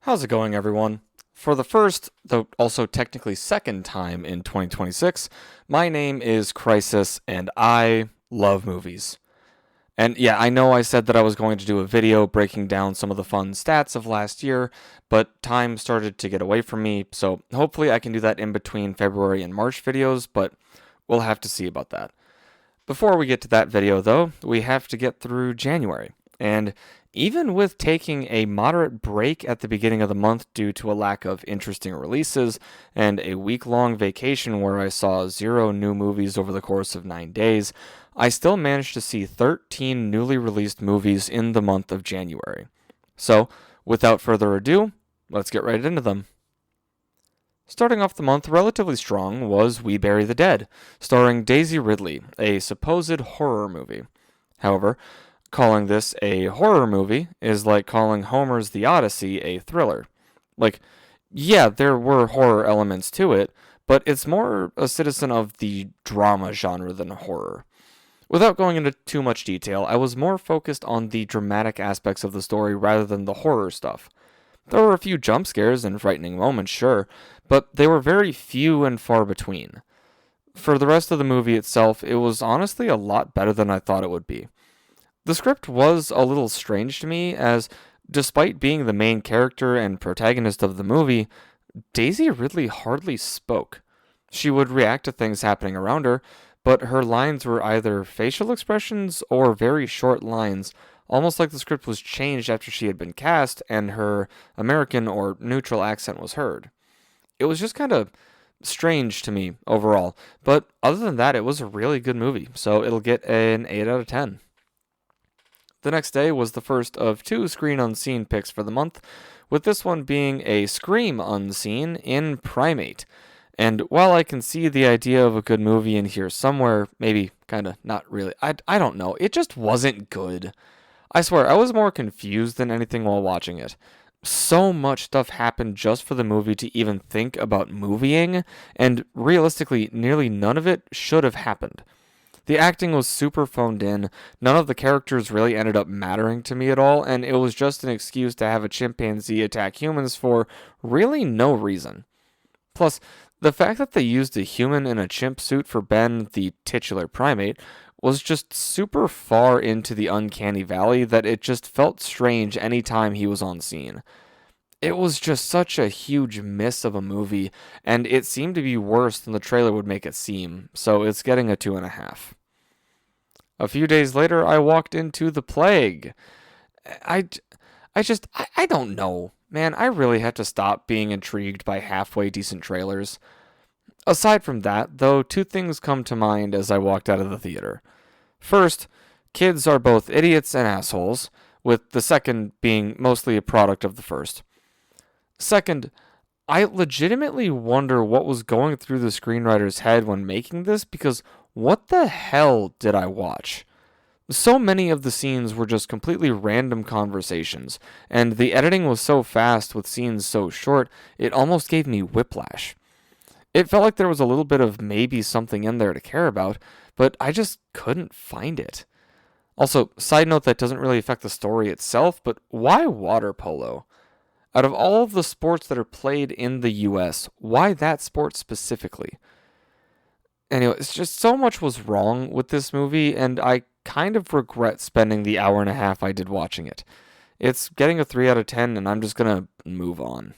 How's it going, everyone? For the first, though also technically second time in 2026, my name is Crysis, and I love movies. And yeah, I know I said that I was going to do a video breaking down some of the fun stats of last year, but time started to get away from me, so hopefully I can do that in between February and March videos, but we'll have to see about that. Before we get to that video, though, we have to get through January. And even with taking a moderate break at the beginning of the month due to a lack of interesting releases and a week-long vacation where I saw 0 new movies over the course of 9 days, I still managed to see 13 newly released movies in the month of January. So, without further ado, let's get right into them. Starting off the month relatively strong was We Bury the Dead, starring Daisy Ridley, a supposed horror movie. However, calling this a horror movie is like calling Homer's The Odyssey a thriller. Like, yeah, there were horror elements to it, but it's more a citizen of the drama genre than horror. Without going into too much detail, I was more focused on the dramatic aspects of the story rather than the horror stuff. There were a few jump scares and frightening moments, sure, but they were very few and far between. For the rest of the movie itself, it was honestly a lot better than I thought it would be. The script was a little strange to me, as despite being the main character and protagonist of the movie, Daisy Ridley hardly spoke. She would react to things happening around her, but her lines were either facial expressions or very short lines, almost like the script was changed after she had been cast and her American or neutral accent was heard. It was just kind of strange to me overall, but other than that, it was a really good movie, so it'll get an 8 out of 10. The next day was the first of 2 Screen Unseen picks for the month, with this one being a Scream Unseen in Primate. And while I can see the idea of a good movie in here somewhere, maybe kind of not really, I don't know, it just wasn't good. I swear, I was more confused than anything while watching it. So much stuff happened just for the movie to even think about movieing, and realistically, nearly none of it should have happened. The acting was super phoned in, none of the characters really ended up mattering to me at all, and it was just an excuse to have a chimpanzee attack humans for really no reason. Plus, the fact that they used a human in a chimp suit for Ben, the titular primate, was just super far into the uncanny valley that it just felt strange any time he was on scene. It was just such a huge miss of a movie, and it seemed to be worse than the trailer would make it seem, so it's getting a 2.5. A few days later, I walked into The Plague. I, I don't know. Man, I really have to stop being intrigued by halfway decent trailers. Aside from that, though, 2 things come to mind as I walked out of the theater. First, kids are both idiots and assholes, with the second being mostly a product of the first. Second, I legitimately wonder what was going through the screenwriter's head when making this, because what the hell did I watch? So many of the scenes were just completely random conversations, and the editing was so fast with scenes so short, it almost gave me whiplash. It felt like there was a little bit of maybe something in there to care about, but I just couldn't find it. Also, side note that doesn't really affect the story itself, but why water polo? Out of all of the sports that are played in the US, why that sport specifically? Anyway, it's just so much was wrong with this movie, and I kind of regret spending the hour and a half I did watching it. It's getting a 3 out of 10, and I'm just gonna move on.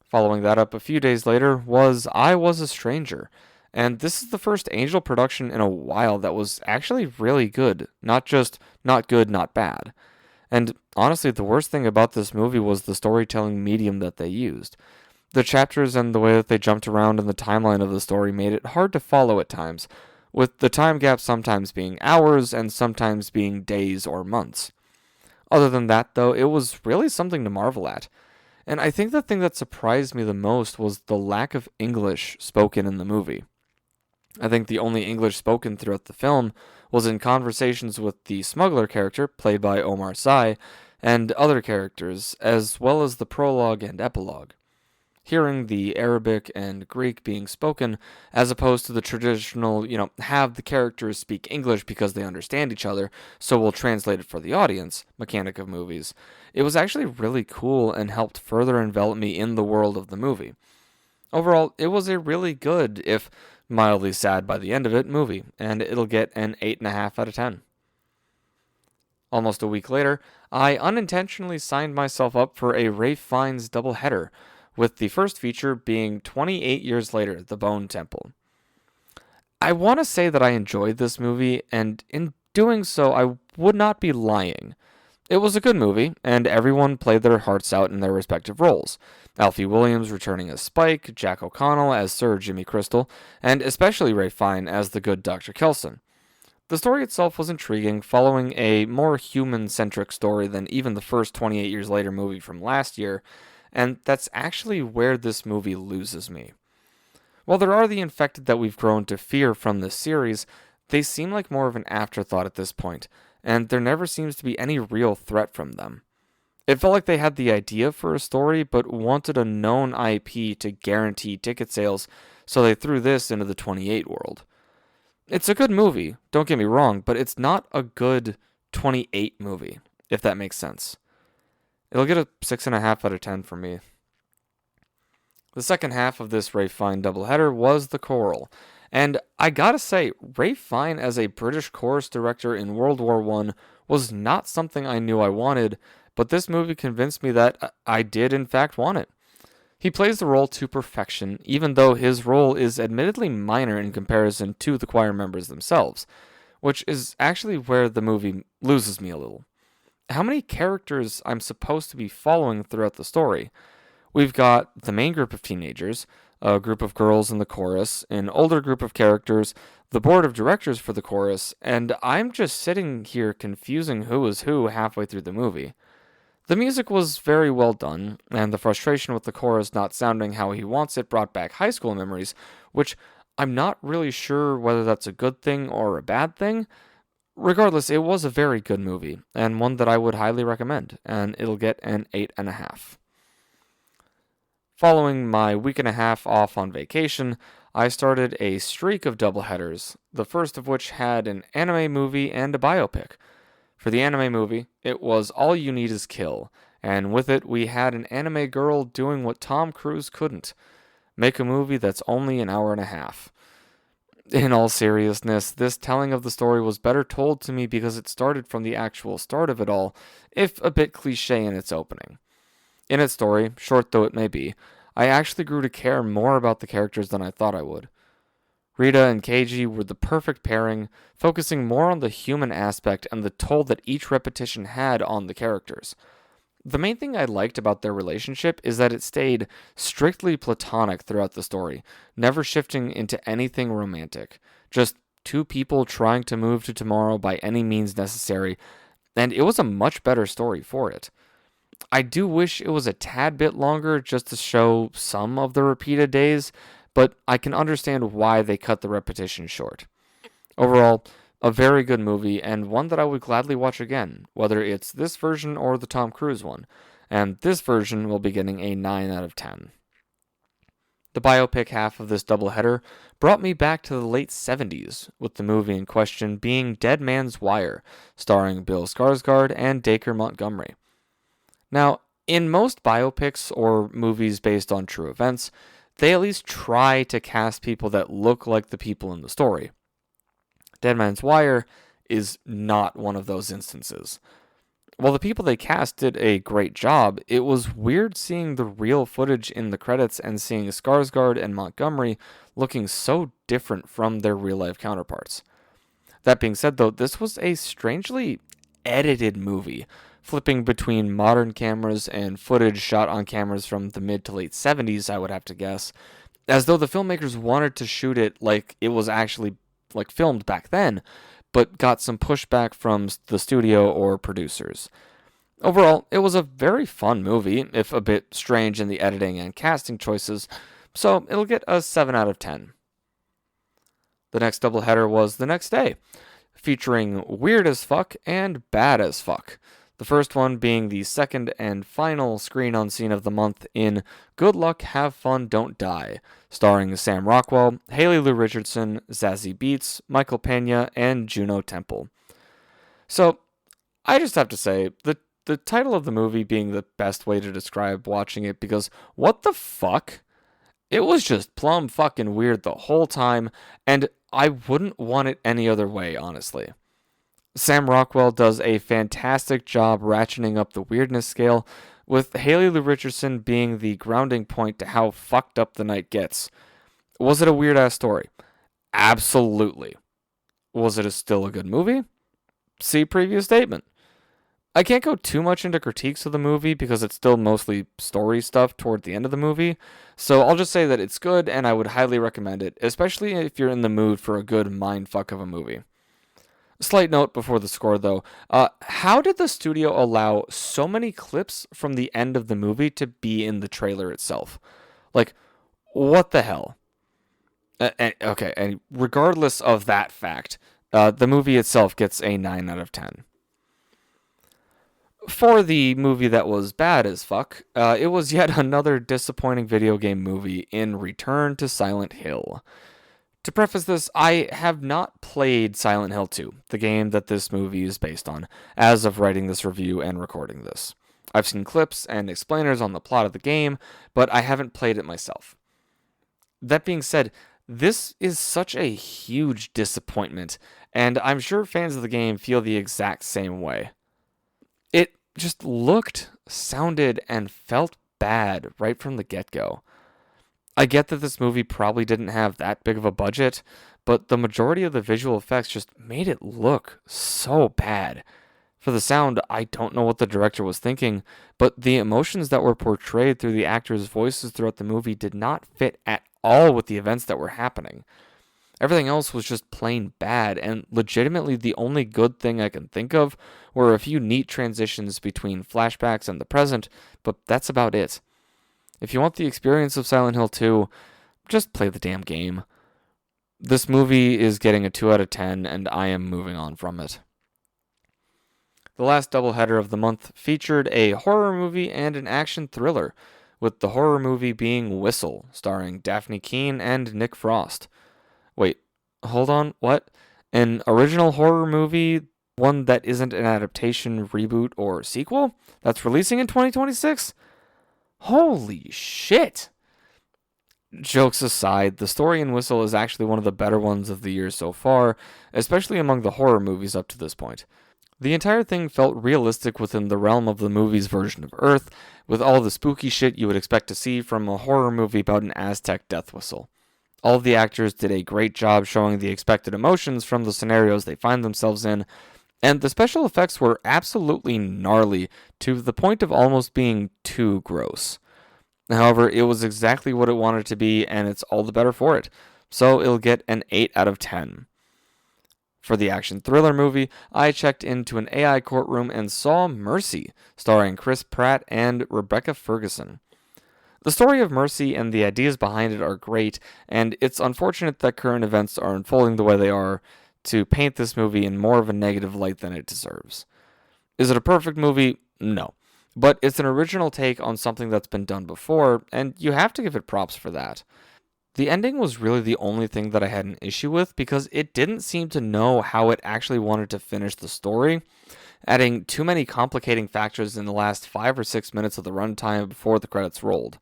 Following that up a few days later was I Was a Stranger, and this is the first Angel production in a while that was actually really good, not just not good, not bad. And honestly, the worst thing about this movie was the storytelling medium that they used. The chapters and the way that they jumped around in the timeline of the story made it hard to follow at times, with the time gap sometimes being hours and sometimes being days or months. Other than that, though, it was really something to marvel at. And I think the thing that surprised me the most was the lack of English spoken in the movie. I think the only English spoken throughout the film was in conversations with the smuggler character, played by Omar Sy, and other characters, as well as the prologue and epilogue. hearing the Arabic and Greek being spoken, as opposed to the traditional, have the characters speak English because they understand each other, so we'll translate it for the audience, mechanic of movies. It was actually really cool and helped further envelop me in the world of the movie. Overall, it was a really good, if mildly sad by the end of it, movie, and it'll get an 8.5 out of 10. Almost a week later, I unintentionally signed myself up for a Ralph Fiennes doubleheader, with the first feature being 28 years later, The Bone Temple. I want to say that I enjoyed this movie, and in doing so, I would not be lying. It was a good movie, and everyone played their hearts out in their respective roles. Alfie Williams returning as Spike, Jack O'Connell as Sir Jimmy Crystal, and especially Ralph Fiennes as the good Dr. Kelson. The story itself was intriguing, following a more human-centric story than even the first 28 Years Later movie from last year, and that's actually where this movie loses me. While there are the infected that we've grown to fear from this series, they seem like more of an afterthought at this point, and there never seems to be any real threat from them. It felt like they had the idea for a story, but wanted a known IP to guarantee ticket sales, so they threw this into the 28 world. It's a good movie, don't get me wrong, but it's not a good 28 movie, if that makes sense. It'll get a 6.5 out of 10 for me. The second half of this Ralph Fiennes doubleheader was the Choral, and I gotta say, Ralph Fiennes as a British chorus director in World War I was not something I knew I wanted, but this movie convinced me that I did in fact want it. He plays the role to perfection, even though his role is admittedly minor in comparison to the choir members themselves, which is actually where the movie loses me a little. How many characters I'm supposed to be following throughout the story? We've got the main group of teenagers, a group of girls in the chorus, an older group of characters, the board of directors for the chorus, and I'm just sitting here confusing who is who halfway through the movie. The music was very well done, and the frustration with the chorus not sounding how he wants it brought back high school memories, which I'm not really sure whether that's a good thing or a bad thing. Regardless, it was a very good movie, and one that I would highly recommend, and it'll get an 8.5. Following my week and a half off on vacation, I started a streak of doubleheaders, the first of which had an anime movie and a biopic. For the anime movie, it was All You Need Is Kill, and with it we had an anime girl doing what Tom Cruise couldn't, make a movie that's only an hour and a half. In all seriousness, this telling of the story was better told to me because it started from the actual start of it all, if a bit cliché in its opening. In its story, short though it may be, I actually grew to care more about the characters than I thought I would. Rita and Keiji were the perfect pairing, focusing more on the human aspect and the toll that each repetition had on the characters. The main thing I liked about their relationship is that it stayed strictly platonic throughout the story, never shifting into anything romantic. Just two people trying to move to tomorrow by any means necessary, and it was a much better story for it. I do wish it was a tad bit longer just to show some of the repeated days, but I can understand why they cut the repetition short. Overall, a very good movie, and one that I would gladly watch again, whether it's this version or the Tom Cruise one, and this version will be getting a 9 out of 10. The biopic half of this doubleheader brought me back to the late 70s, with the movie in question being Dead Man's Wire, starring Bill Skarsgård and Dacre Montgomery. Now, in most biopics or movies based on true events, they at least try to cast people that look like the people in the story. Dead Man's Wire is not one of those instances. While the people they cast did a great job, it was weird seeing the real footage in the credits and seeing Skarsgård and Montgomery looking so different from their real-life counterparts. That being said, though, this was a strangely edited movie, flipping between modern cameras and footage shot on cameras from the mid to late 70s, I would have to guess, as though the filmmakers wanted to shoot it like it was actually filmed back then, but got some pushback from the studio or producers. Overall, it was a very fun movie, if a bit strange in the editing and casting choices, so it'll get a 7 out of 10. The next doubleheader was the next day, featuring Weird as Fuck and Bad as Fuck, The first one being the second and final screen unseen of the month in Good Luck, Have Fun, Don't Die, starring Sam Rockwell, Haley Lou Richardson, Zazie Beetz, Michael Pena, and Juno Temple. So, I just have to say, the title of the movie being the best way to describe watching it, because what the fuck? It was just plumb fucking weird the whole time, and I wouldn't want it any other way, honestly. Sam Rockwell does a fantastic job ratcheting up the weirdness scale, with Haley Lou Richardson being the grounding point to how fucked up the night gets. Was it a weird ass story? Absolutely. Was it still a good movie? See previous statement. I can't go too much into critiques of the movie because it's still mostly story stuff toward the end of the movie, so I'll just say that it's good and I would highly recommend it, especially if you're in the mood for a good mindfuck of a movie. Slight note before the score though, how did the studio allow so many clips from the end of the movie to be in the trailer itself? Like, what the hell? Okay, and regardless of that fact, the movie itself gets a 9 out of 10. For the movie that was bad as fuck, it was yet another disappointing video game movie in Return to Silent Hill. To preface this, I have not played Silent Hill 2, the game that this movie is based on, as of writing this review and recording this. I've seen clips and explainers on the plot of the game, but I haven't played it myself. That being said, this is such a huge disappointment, and I'm sure fans of the game feel the exact same way. It just looked, sounded, and felt bad right from the get-go. I get that this movie probably didn't have that big of a budget, but the majority of the visual effects just made it look so bad. For the sound, I don't know what the director was thinking, but the emotions that were portrayed through the actors' voices throughout the movie did not fit at all with the events that were happening. Everything else was just plain bad, and legitimately the only good thing I can think of were a few neat transitions between flashbacks and the present, but that's about it. If you want the experience of Silent Hill 2, just play the damn game. This movie is getting a 2 out of 10, and I am moving on from it. The last doubleheader of the month featured a horror movie and an action thriller, with the horror movie being Whistle, starring Daphne Keane and Nick Frost. Wait, hold on, what? An original horror movie, one that isn't an adaptation, reboot, or sequel, that's releasing in 2026? Holy shit! Jokes aside, the story in Whistle is actually one of the better ones of the year so far, especially among the horror movies up to this point. The entire thing felt realistic within the realm of the movie's version of Earth, with all the spooky shit you would expect to see from a horror movie about an Aztec death whistle. All of the actors did a great job showing the expected emotions from the scenarios they find themselves in, and the special effects were absolutely gnarly to the point of almost being too gross. However, it was exactly what it wanted to be, and it's all the better for it, so it'll get an 8 out of 10. For the action thriller movie, I checked into an AI courtroom and saw Mercy, starring Chris Pratt and Rebecca Ferguson. The story of Mercy and the ideas behind it are great, and it's unfortunate that current events are unfolding the way they are to paint this movie in more of a negative light than it deserves. Is it a perfect movie? No. But it's an original take on something that's been done before, and you have to give it props for that. The ending was really the only thing that I had an issue with because it didn't seem to know how it actually wanted to finish the story, adding too many complicating factors in the last 5 or 6 minutes of the runtime before the credits rolled.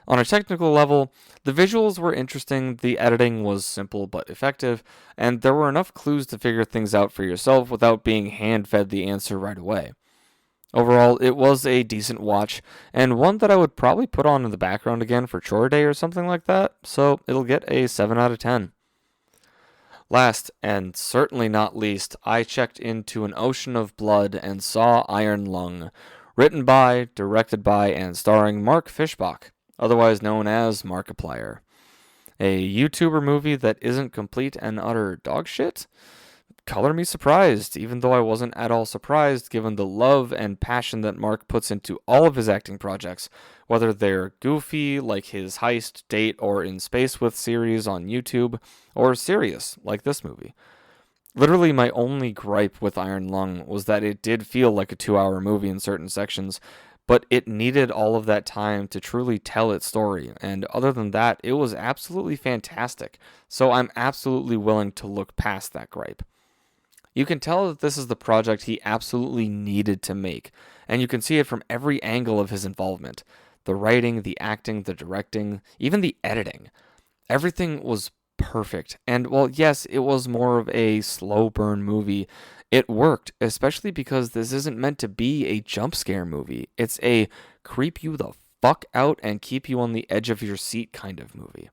On a technical level, the visuals were interesting, the editing was simple but effective, and there were enough clues to figure things out for yourself without being hand-fed the answer right away. Overall, it was a decent watch, and one that I would probably put on in the background again for chore day or something like that, so it'll get a 7 out of 10. Last, and certainly not least, I checked into An Ocean of Blood and saw Iron Lung, written by, directed by, and starring Mark Fishbach, otherwise known as Markiplier. A YouTuber movie that isn't complete and utter dog shit? Color me surprised, even though I wasn't at all surprised given the love and passion that Mark puts into all of his acting projects, whether they're goofy, like his Heist, Date, or In Space With series on YouTube, or serious, like this movie. Literally, my only gripe with Iron Lung was that it did feel like a 2 hour movie in certain sections, but it needed all of that time to truly tell its story. And other than that, it was absolutely fantastic. So I'm absolutely willing to look past that gripe. You can tell that this is the project he absolutely needed to make, and you can see it from every angle of his involvement: the writing, the acting, the directing, even the editing. Everything was perfect. And well, yes, it was more of a slow burn movie. It worked, especially because this isn't meant to be a jump scare movie. It's a creep you the fuck out and keep you on the edge of your seat kind of movie.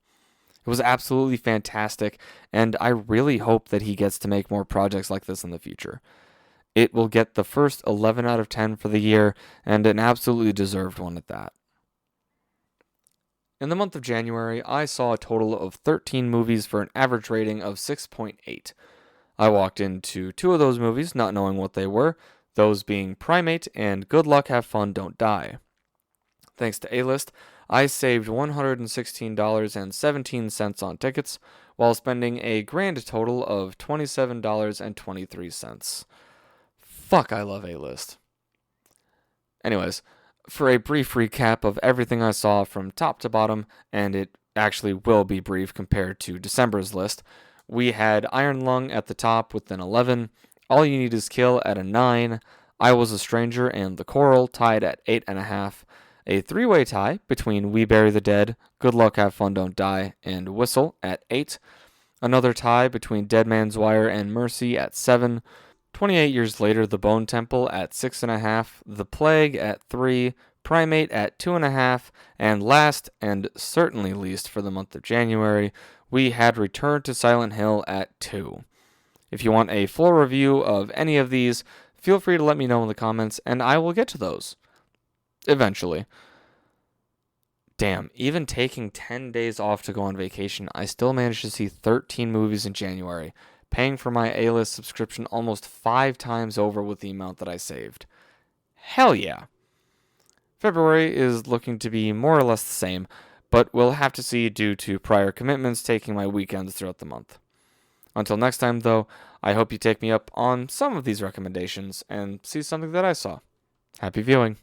It was absolutely fantastic, and I really hope that he gets to make more projects like this in the future. It will get the first 11 out of 10 for the year, and an absolutely deserved one at that. In the month of January, I saw a total of 13 movies for an average rating of 6.8. I walked into two of those movies not knowing what they were, those being Primate and Good Luck, Have Fun, Don't Die. Thanks to A-List, I saved $116.17 on tickets, while spending a grand total of $27.23. Fuck, I love A-List. Anyways, for a brief recap of everything I saw from top to bottom, and it actually will be brief compared to December's list, we had Iron Lung at the top with an 11, All You Need Is Kill at a 9, I Was a Stranger and The Choral tied at 8.5, a three-way tie between We Bury the Dead, Good Luck, Have Fun, Don't Die, and Whistle at 8, another tie between Dead Man's Wire and Mercy at 7, 28 years later, The Bone Temple at 6.5, The Plague at 3, Primate at 2.5, and last and certainly least for the month of January, we had Return to Silent Hill at 2. If you want a full review of any of these, feel free to let me know in the comments, and I will get to those. Eventually. Damn, even taking 10 days off to go on vacation, I still managed to see 13 movies in January, paying for my A-List subscription almost 5 times over with the amount that I saved. Hell yeah. February is looking to be more or less the same, but we'll have to see due to prior commitments taking my weekends throughout the month. Until next time, though, I hope you take me up on some of these recommendations and see something that I saw. Happy viewing.